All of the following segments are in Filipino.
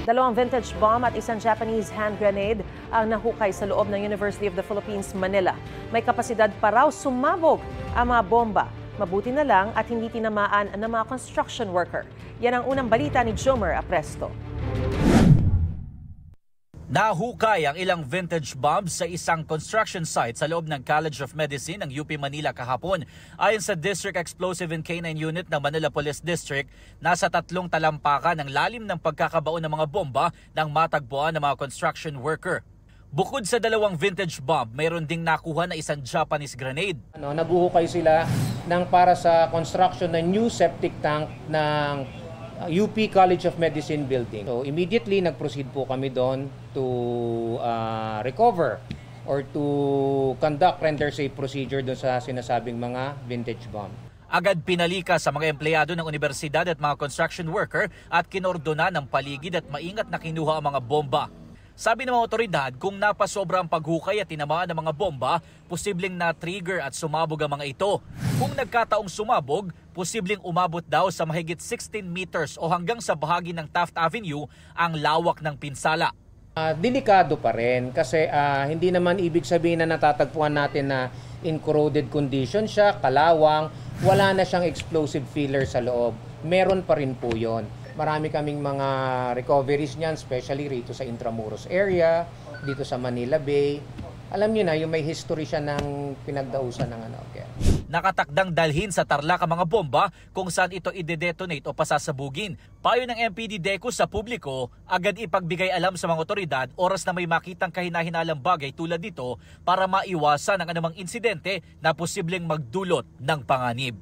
Dalawang vintage bomb at isang Japanese hand grenade ang nahukay sa loob ng University of the Philippines, Manila. May kapasidad pa raw sumabog ang mga bomba. Mabuti na lang at hindi tinamaan ng mga construction worker. Yan ang unang balita ni Jomer Apresto. Nahukay ang ilang vintage bombs sa isang construction site sa loob ng College of Medicine ng UP Manila kahapon. Ayon sa District Explosive and K9 Unit ng Manila Police District, nasa 3 talampakan ang lalim ng pagkakabaon ng mga bomba nang matagpuan ng mga construction worker. Bukod sa dalawang vintage bomb, mayroon ding nakuha na isang Japanese grenade. Naguhukay sila para sa construction ng new septic tank ng UP College of Medicine building. So immediately nag-proceed po kami doon to recover or to render safe procedure doon sa sinasabing mga vintage bomb. Agad pinalika sa mga empleyado ng universidad at mga construction worker at kinordona ng paligid at maingat na kinuha ang mga bomba. Sabi ng mga otoridad, kung napasobra ang paghukay at tinamaan ng mga bomba, posibleng na-trigger at sumabog ang mga ito. Kung nagkataong sumabog, posibleng umabot daw sa mahigit 16 meters o hanggang sa bahagi ng Taft Avenue ang lawak ng pinsala. Delikado pa rin kasi hindi naman ibig sabihin na natatagpuan natin na in corroded condition siya, kalawang, wala na siyang explosive filler sa loob. Meron pa rin po yon. Marami kaming mga recoveries niyan, especially rito sa Intramuros area, dito sa Manila Bay. Alam niyo na, yung may history siya ng pinagdausan ng ano. Okay. Nakatakdang dalhin sa Tarlac ang mga bomba kung saan ito ide-detonate o pasasabugin. Payo ng MPD DECO sa publiko, agad ipagbigay alam sa mga otoridad oras na may makitang kahinahinalang bagay tulad nito para maiwasan ang anumang insidente na posibleng magdulot ng panganib.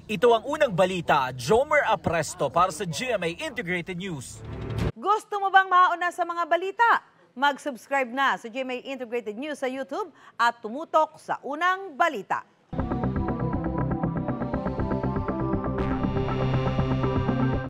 Ito ang unang balita, Jomer Apresto para sa GMA Integrated News. Gusto mo bang mauna sa mga balita? Mag-subscribe na sa GMA Integrated News sa YouTube at tumutok sa unang balita.